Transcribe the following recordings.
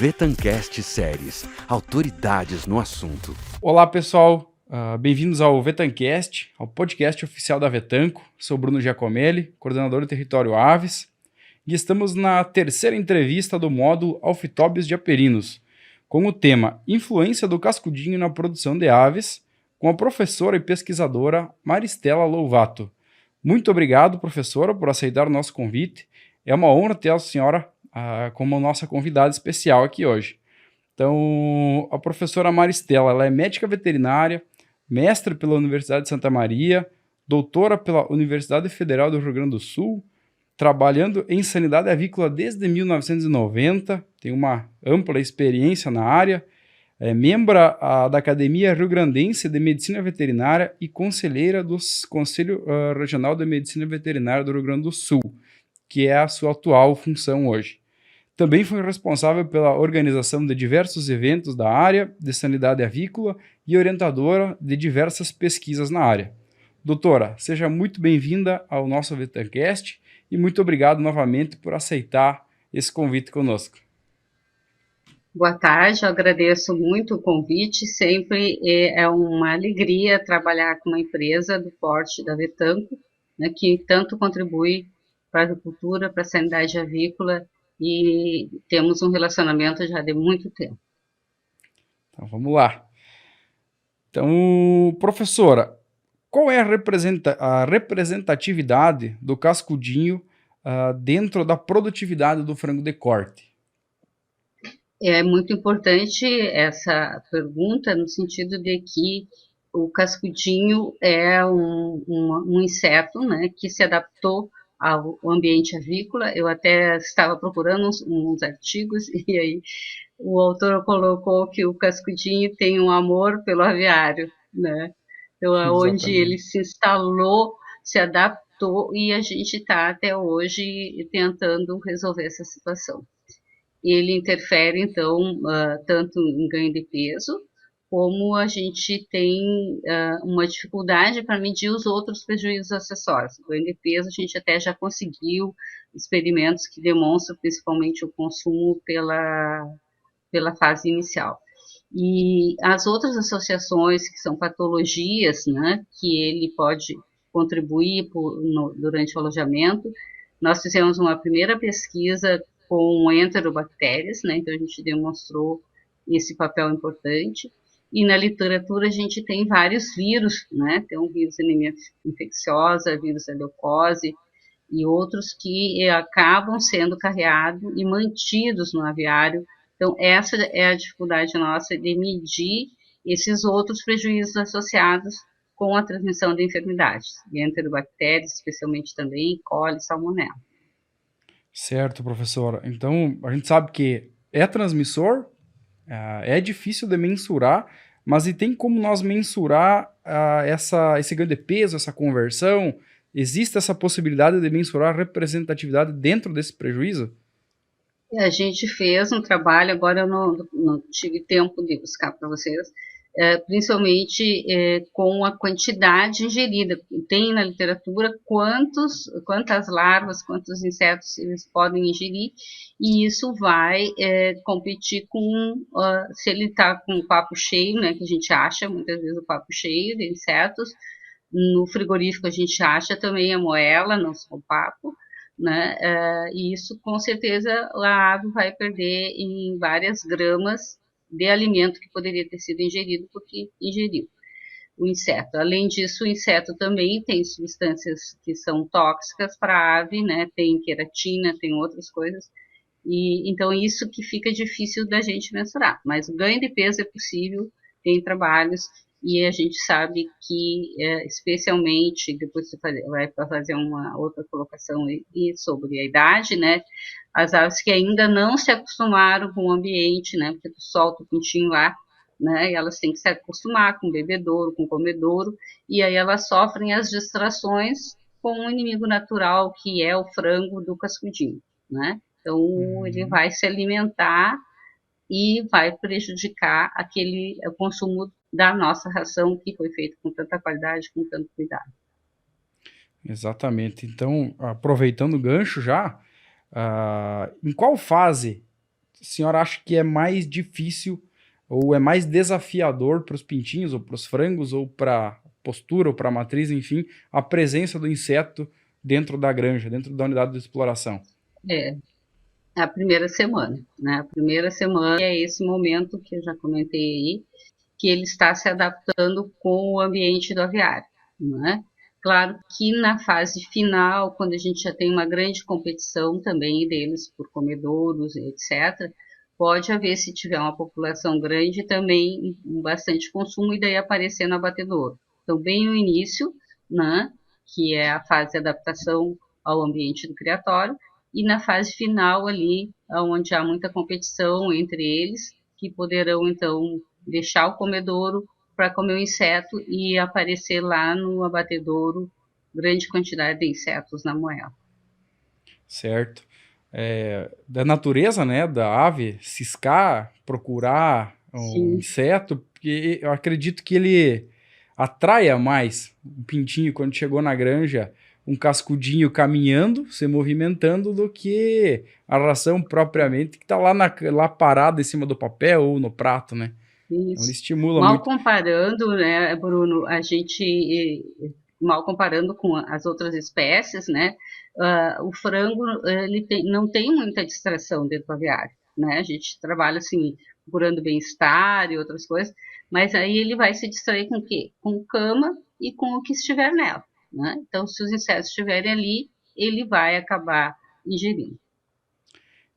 Vetancast Séries, autoridades no assunto. Olá pessoal, bem-vindos ao Vetancast, ao podcast oficial da Vetanco. Sou Bruno Giacomelli, coordenador do território Aves, e estamos na terceira entrevista do módulo Alfitóbios de Aperinos, com o tema Influência do cascudinho na produção de aves, com a professora e pesquisadora Maristela Louvato. Muito obrigado, professora, por aceitar o nosso convite. É uma honra ter a senhora como nossa convidada especial aqui hoje. Então, a professora Maristela, ela é médica veterinária, mestre pela Universidade de Santa Maria, doutora pela Universidade Federal do Rio Grande do Sul, trabalhando em sanidade avícola desde 1990, tem uma ampla experiência na área, é membro da Academia Rio Grandense de Medicina Veterinária e conselheira do Conselho Regional de Medicina Veterinária do Rio Grande do Sul, que é a sua atual função hoje. Também foi responsável pela organização de diversos eventos da área de sanidade avícola e orientadora de diversas pesquisas na área. Doutora, seja muito bem-vinda ao nosso Vetancast e muito obrigado novamente por aceitar esse convite conosco. Boa tarde, eu agradeço muito o convite, sempre é uma alegria trabalhar com uma empresa do porte da Vetanco, né, que tanto contribui para a agricultura, para a sanidade avícola, e temos um relacionamento já de muito tempo. Então, vamos lá. Então, professora, qual é a representatividade do cascudinho dentro da produtividade do frango de corte? É muito importante essa pergunta no sentido de que o cascudinho é um inseto, né, que se adaptou ao ambiente avícola. Eu até estava procurando uns artigos e aí o autor colocou que o cascudinho tem um amor pelo aviário, né? Então, é onde ele se instalou, se adaptou e a gente está até hoje tentando resolver essa situação. Ele interfere, então, tanto em ganho de peso, como a gente tem uma dificuldade para medir os outros prejuízos acessórios. O ganho de peso, a gente até já conseguiu experimentos que demonstram principalmente o consumo pela fase inicial. E as outras associações, que são patologias, né, que ele pode contribuir durante o alojamento, nós fizemos uma primeira pesquisa com enterobactérias, né, então a gente demonstrou esse papel importante. E na literatura a gente tem vários vírus, né, tem um vírus de anemia infecciosa, vírus da leucose, e outros que acabam sendo carreados e mantidos no aviário. Então, essa é a dificuldade nossa de medir esses outros prejuízos associados com a transmissão de enfermidades, de enterobactérias, especialmente também, E. coli e salmonella. Certo, professora. Então, a gente sabe que é transmissor, é difícil de mensurar, mas e tem como nós mensurar esse ganho de peso, essa conversão? Existe essa possibilidade de mensurar a representatividade dentro desse prejuízo? A gente fez um trabalho, agora eu não tive tempo de buscar para vocês, principalmente com a quantidade ingerida. Tem na literatura quantas larvas, quantos insetos eles podem ingerir, e isso vai competir com, se ele está com o papo cheio, né, que a gente acha muitas vezes o papo cheio de insetos. No frigorífico a gente acha também a moela, não só o papo, né? E isso com certeza a ave vai perder em várias gramas de alimento que poderia ter sido ingerido porque ingeriu o inseto. Além disso, o inseto também tem substâncias que são tóxicas para a ave, né? Tem queratina, tem outras coisas. E então isso que fica difícil da gente mensurar. Mas o ganho de peso é possível, tem trabalhos. E a gente sabe que, especialmente, depois você vai fazer uma outra colocação sobre a idade, né? As aves que ainda não se acostumaram com o ambiente, né? Porque tu solta o pintinho lá, né? E elas têm que se acostumar com o bebedouro, com o comedouro, e aí elas sofrem as distrações com o inimigo natural, que é o frango do cascudinho, né? Então, ele vai se alimentar e vai prejudicar o consumo da nossa ração, que foi feita com tanta qualidade, com tanto cuidado. Exatamente. Então, aproveitando o gancho já, em qual fase senhora acha que é mais difícil ou é mais desafiador para os pintinhos, ou para os frangos, ou para postura, ou para a matriz, enfim, a presença do inseto dentro da granja, dentro da unidade de exploração? É, a primeira semana, né? A primeira semana é esse momento que eu já comentei aí, que ele está se adaptando com o ambiente do aviário, né? Claro que na fase final, quando a gente já tem uma grande competição também deles por comedouros, etc., pode haver, se tiver uma população grande, também bastante consumo e daí aparecer no abatedouro. Então, bem no início, né, que é a fase de adaptação ao ambiente do criatório, e na fase final ali, onde há muita competição entre eles, que poderão, então, deixar o comedouro para comer o inseto e aparecer lá no abatedouro grande quantidade de insetos na moela. Certo. Da natureza, né, da ave, ciscar, procurar um Sim, inseto, porque eu acredito que ele atraia mais o pintinho quando chegou na granja, um cascudinho caminhando, se movimentando, do que a ração propriamente que está lá parada em cima do papel ou no prato, né? Então ele isso. estimula Mal muito. comparando, né, Bruno, a gente, mal comparando com as outras espécies, né, o frango, não tem muita distração dentro do aviário, né, a gente trabalha, assim, procurando bem-estar e outras coisas, mas aí ele vai se distrair com o quê? Com cama e com o que estiver nela, né, então se os insetos estiverem ali, ele vai acabar ingerindo.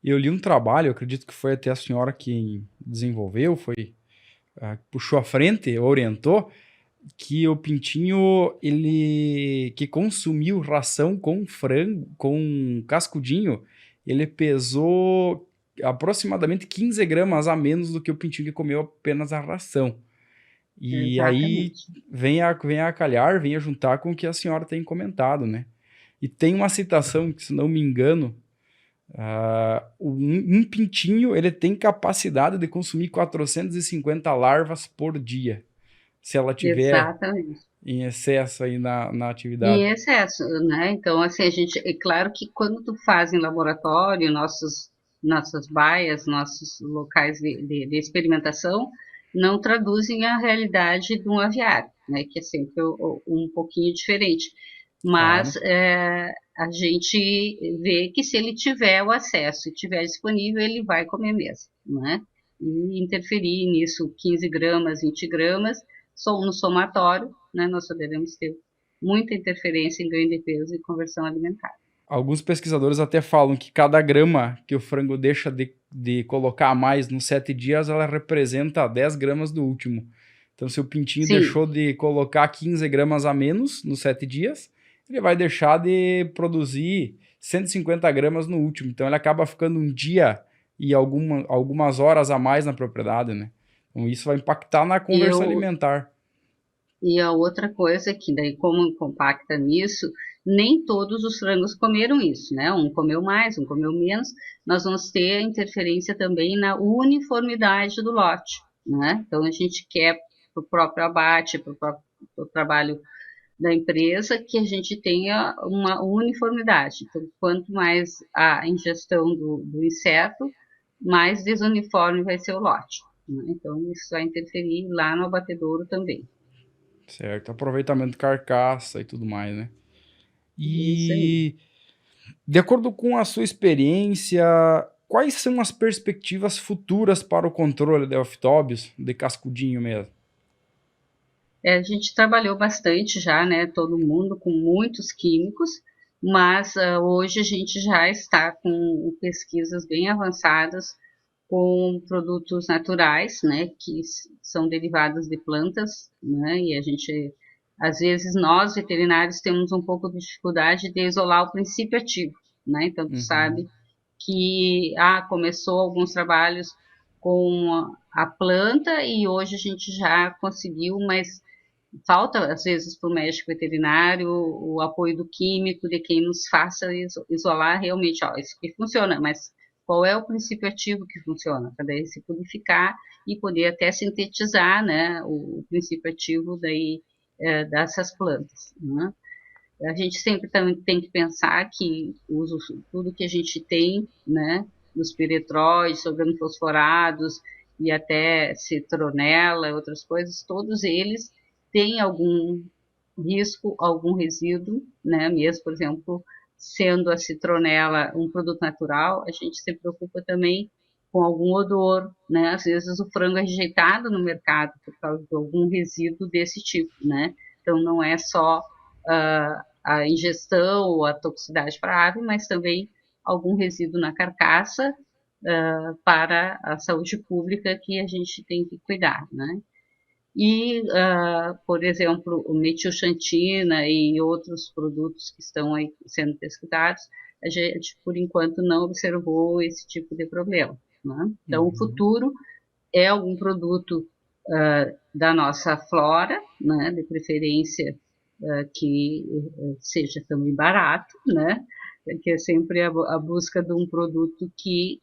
Eu li um trabalho, eu acredito que foi até a senhora que desenvolveu, puxou à frente, orientou, que o pintinho, ele que consumiu ração com frango, com cascudinho, ele pesou aproximadamente 15 gramas a menos do que o pintinho que comeu apenas a ração. E aí Exatamente. vem a calhar, vem a juntar com o que a senhora tem comentado, né? E tem uma citação que, se não me engano, um pintinho ele tem capacidade de consumir 450 larvas por dia, se ela tiver Exatamente. em excesso aí na atividade. Em excesso, né? Então, assim, a gente, é claro que quando tu faz em laboratório, nossas baias, nossos locais de experimentação, não traduzem a realidade de um aviário, né? Que é sempre um pouquinho diferente. Mas Claro. a gente vê que se ele tiver o acesso e tiver disponível, ele vai comer mesmo, né? E interferir nisso 15 gramas, 20 gramas, no somatório, né? Nós poderemos ter muita interferência em ganho de peso e conversão alimentar. Alguns pesquisadores até falam que cada grama que o frango deixa de colocar a mais nos 7 dias, ela representa 10 gramas do último. Então, se o pintinho Sim, deixou de colocar 15 gramas a menos nos 7 dias, ele vai deixar de produzir 150 gramas no último. Então, ele acaba ficando um dia e algumas horas a mais na propriedade, né? Então, isso vai impactar na e conversão eu alimentar. e a outra coisa é que daí como compacta nisso, nem todos os frangos comeram isso, né? Um comeu mais, um comeu menos. Nós vamos ter interferência também na uniformidade do lote, né? Então a gente quer para o próprio abate, para o próprio pro trabalho da empresa, que a gente tenha uma uniformidade. Então, quanto mais a ingestão do inseto, mais desuniforme vai ser o lote, né? Então, isso vai interferir lá no abatedouro também. Certo? Aproveitamento de carcaça e tudo mais, né? Isso aí. E de acordo com a sua experiência, quais são as perspectivas futuras para o controle de oftóbios, de cascudinho mesmo? A gente trabalhou bastante já, né, todo mundo com muitos químicos, mas hoje a gente já está com pesquisas bem avançadas com produtos naturais, né, que são derivados de plantas, né, e a gente, às vezes, nós veterinários temos um pouco de dificuldade de isolar o princípio ativo, né, então tu Uhum. sabe que começou alguns trabalhos com a planta e hoje a gente já conseguiu, mas falta às vezes para o médico veterinário o apoio do químico, de quem nos faça isolar realmente, ó, isso aqui funciona, mas qual é o princípio ativo que funciona? Para daí se purificar e poder até sintetizar, né, o princípio ativo daí dessas plantas, né? A gente sempre também tem que pensar que tudo que a gente tem, né, dos piretróides, organofosforados e até citronela, outras coisas, todos eles têm algum risco, algum resíduo, né? Mesmo, por exemplo, sendo a citronela um produto natural, a gente se preocupa também com algum odor, né? Às vezes o frango é rejeitado no mercado por causa de algum resíduo desse tipo, né? Então não é só a ingestão ou a toxicidade para a ave, mas também algum resíduo na carcaça para a saúde pública que a gente tem que cuidar, né? E, por exemplo, o metilxantina e outros produtos que estão aí sendo pesquisados, a gente, por enquanto, não observou esse tipo de problema, né? Então, o futuro é algum produto da nossa flora, né, de preferência que seja também barato, né, que é sempre a busca de um produto que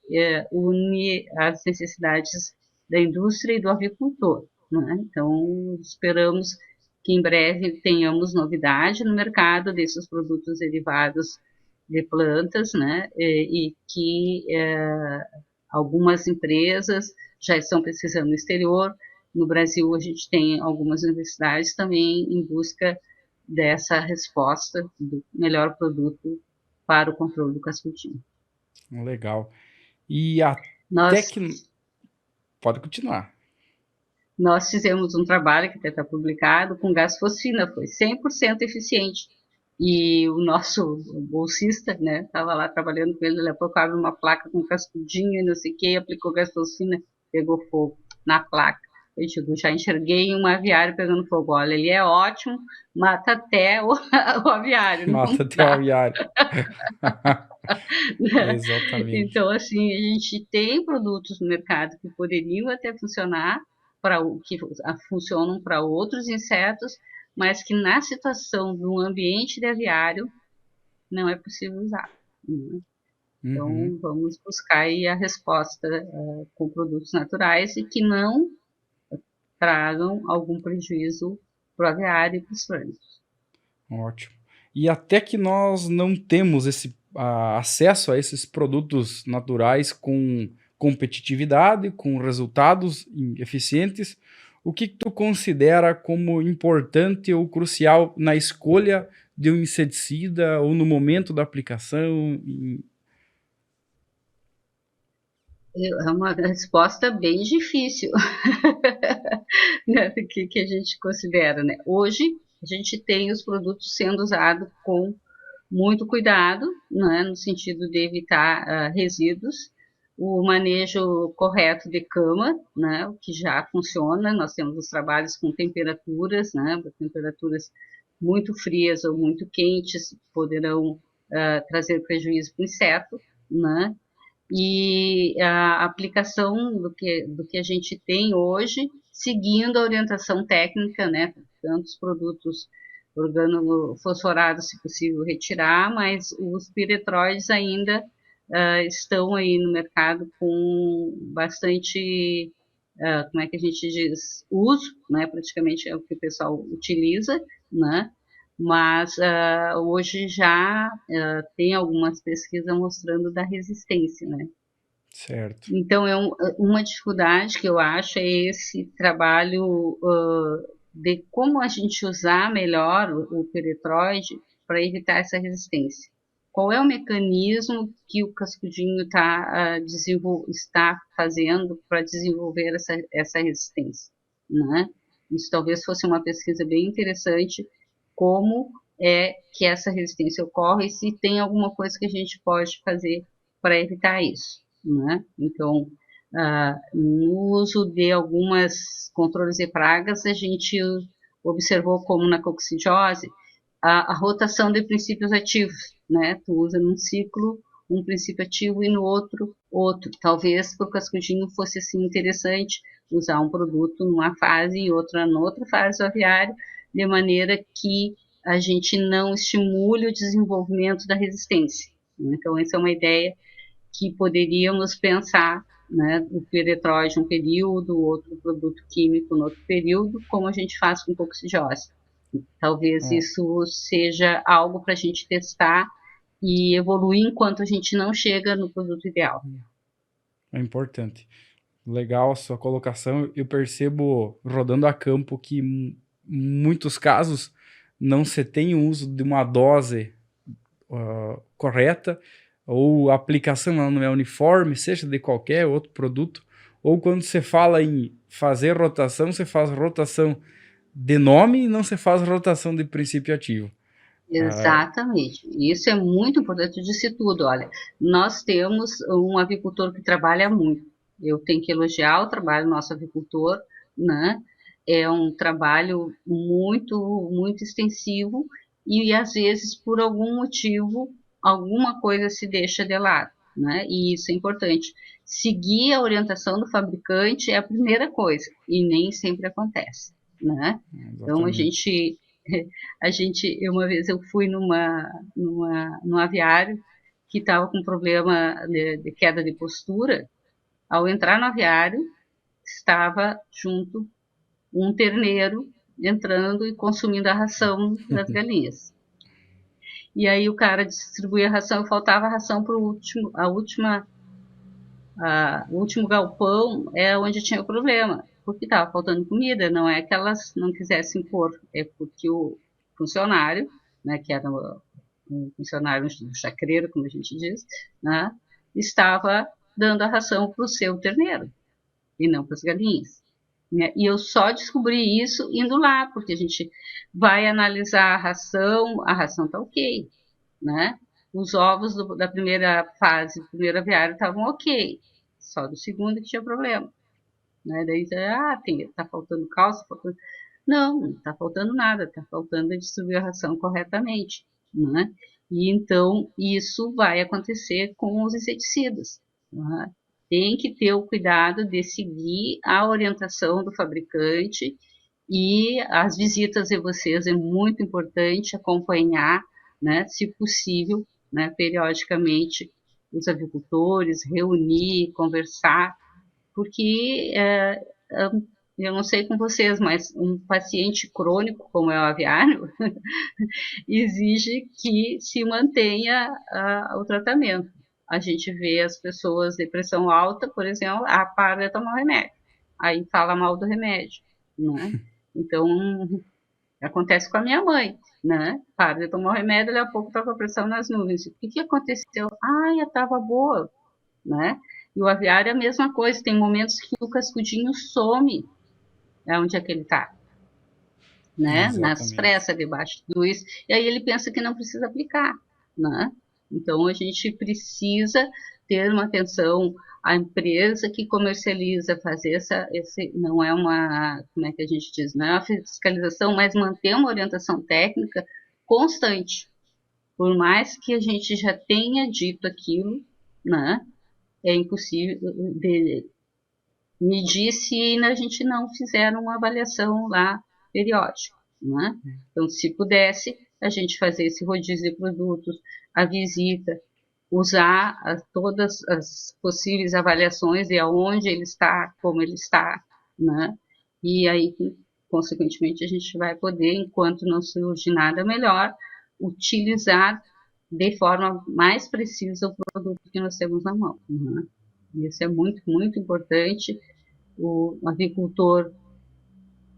une as necessidades da indústria e do avicultor, né? Então, esperamos que em breve tenhamos novidade no mercado desses produtos derivados de plantas, né, e que algumas empresas já estão pesquisando no exterior. No Brasil, a gente tem algumas universidades também em busca dessa resposta do melhor produto para o controle do cascudinho. Legal. E até Nós, que... Pode continuar. nós fizemos um trabalho que até está publicado com gás fosfina, foi 100% eficiente. E o nosso bolsista, né, estava lá trabalhando com ele aplicava uma placa com cascudinho e não sei o que, aplicou gás fosfina, pegou fogo na placa. Eu digo, já enxerguei um aviário pegando fogo. Olha, ele é ótimo, mata até o aviário. Mata até o aviário. Né? Exatamente. Então, assim, a gente tem produtos no mercado que poderiam até funcionar, que funcionam para outros insetos, mas que na situação de um ambiente de aviário não é possível usar. Né? Então, vamos buscar aí a resposta com produtos naturais e que não tragam algum prejuízo para o aviário e para os frangos. Ótimo. E até que nós não temos esse acesso a esses produtos naturais com competitividade, com resultados eficientes, o que tu considera como importante ou crucial na escolha de um inseticida ou no momento da aplicação? É uma resposta bem difícil, né, que a gente considera, né? Hoje, a gente tem os produtos sendo usados com muito cuidado, né, no sentido de evitar resíduos, o manejo correto de cama, né, o que já funciona. Nós temos os trabalhos com temperaturas, né, temperaturas muito frias ou muito quentes poderão trazer prejuízo para o inseto, né? E a aplicação do que a gente tem hoje, seguindo a orientação técnica, né, tantos produtos organofosforados, se possível, retirar, mas os piretróides ainda estão aí no mercado com bastante, como é que a gente diz, uso, né, praticamente é o que o pessoal utiliza, né, mas hoje já tem algumas pesquisas mostrando da resistência, né. Certo. Então, uma dificuldade que eu acho é esse trabalho de como a gente usar melhor o piretróide para evitar essa resistência. Qual é o mecanismo que o cascudinho está fazendo para desenvolver essa resistência, né? Isso talvez fosse uma pesquisa bem interessante, como é que essa resistência ocorre e se tem alguma coisa que a gente pode fazer para evitar isso, né? Então, no uso de algumas controles de pragas, a gente observou como na coccidiose a rotação de princípios ativos, né? Tu usa num ciclo um princípio ativo e no outro. Talvez para o cascudinho fosse assim interessante usar um produto numa fase e outra noutra fase do aviário, de maneira que a gente não estimule o desenvolvimento da resistência. Então, essa é uma ideia que poderíamos pensar, né, o piretróide um período, outro produto químico no outro período, como a gente faz com coccidiose. Talvez isso seja algo para a gente testar e evoluir enquanto a gente não chega no produto ideal. É importante. Legal a sua colocação. Eu percebo, rodando a campo, que em muitos casos não se tem o uso de uma dose correta, ou a aplicação ela não é uniforme, seja de qualquer outro produto, ou quando você fala em fazer rotação, você faz rotação de nome e não se faz rotação de princípio ativo. Exatamente. Isso é muito importante, disse tudo. Olha, nós temos um avicultor que trabalha muito. Eu tenho que elogiar o trabalho do nosso avicultor, né? É um trabalho muito extensivo e às vezes por algum motivo alguma coisa se deixa de lado, né? E isso é importante. Seguir a orientação do fabricante é a primeira coisa e nem sempre acontece, né? Então Exatamente. uma vez eu fui num aviário que estava com problema de queda de postura. Ao entrar no aviário, estava junto um terneiro entrando e consumindo a ração das galinhas. E aí o cara distribuía a ração, faltava a ração para o último galpão, é onde tinha o problema, porque estava faltando comida, não é que elas não quisessem pôr, é porque o funcionário, né, que era um funcionário um chacreiro, como a gente diz, né, estava dando a ração para o seu terneiro e não para as galinhas. Né? E eu só descobri isso indo lá, porque a gente vai analisar a ração está ok, né? Os ovos da primeira fase, do primeiro aviário, estavam ok, só do segundo que tinha problema. Né? Daí, tá faltando calça, faltando... Não está faltando nada, está faltando a distribuir a ração corretamente. Né? E então, isso vai acontecer com os inseticidas. Né? Tem que ter o cuidado de seguir a orientação do fabricante e as visitas de vocês é muito importante acompanhar, né, se possível, né, periodicamente os avicultores, reunir, conversar, porque eu não sei com vocês, mas um paciente crônico, como é o aviário, exige que se mantenha o tratamento. A gente vê as pessoas de pressão alta, por exemplo, para de tomar o remédio. Aí fala mal do remédio, né? Então, acontece com a minha mãe, né? Para de tomar o remédio, daqui a pouco está com a pressão nas nuvens. O que aconteceu? Eu estava boa, né? E o aviário é a mesma coisa, tem momentos que o cascudinho some, onde é que ele está, né? Nas Exatamente. pressas, debaixo do isso, e aí ele pensa que não precisa aplicar, né? Então a gente precisa ter uma atenção. A empresa que comercializa, fazer não é uma, como é que a gente diz, não é uma fiscalização, mas manter uma orientação técnica constante. Por mais que a gente já tenha dito aquilo, né? É impossível de medir se a gente não fizer uma avaliação lá periódica, né? Então, se pudesse, a gente fazer esse rodízio de produtos, a visita, usar todas as possíveis avaliações de aonde ele está, como ele está, né? E aí, consequentemente, a gente vai poder, enquanto não surge nada melhor, utilizar de forma mais precisa o produto que nós temos na mão. Né? Isso é muito importante. O avicultor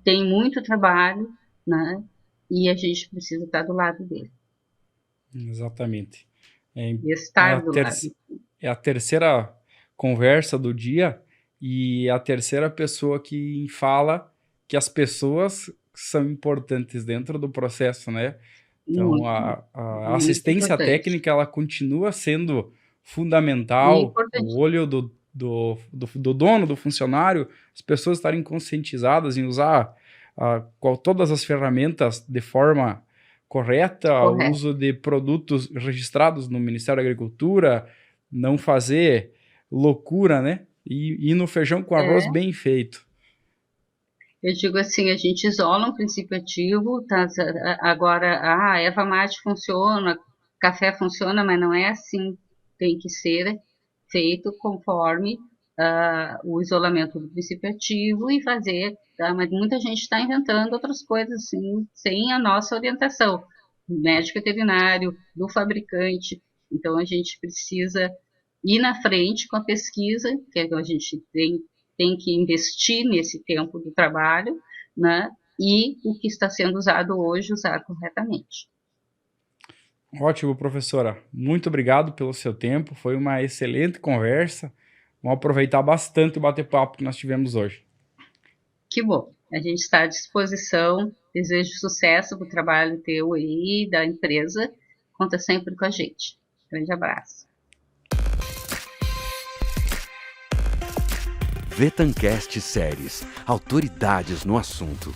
tem muito trabalho, né? E a gente precisa estar do lado dele. Exatamente. É, E é, estar do lado. é a terceira conversa do dia e a terceira pessoa que fala que as pessoas são importantes dentro do processo, né? Então, Muito, a muito assistência importante. técnica, ela continua sendo E fundamental, o importante. olho do dono, do funcionário, as pessoas estarem conscientizadas em usar todas as ferramentas de forma correta, o Correto. uso de produtos registrados no Ministério da Agricultura, não fazer loucura, né? E ir no feijão com arroz É, bem feito. eu digo assim, a gente isola um princípio ativo, tá? Agora, a erva mate funciona, café funciona, mas não é assim. Tem que ser feito conforme o isolamento do princípio ativo e fazer, tá? Mas muita gente está inventando outras coisas assim, sem a nossa orientação, do médico veterinário, do fabricante. Então a gente precisa ir na frente com a pesquisa, que a gente tem que investir nesse tempo do trabalho, né? E o que está sendo usado hoje, usar corretamente. Ótimo, professora. Muito obrigado pelo seu tempo. Foi uma excelente conversa. Vamos aproveitar bastante o bate-papo que nós tivemos hoje. Que bom. A gente está à disposição. Desejo sucesso para o trabalho teu aí, da empresa. Conta sempre com a gente. Grande abraço. Vetancast Séries. Autoridades no assunto.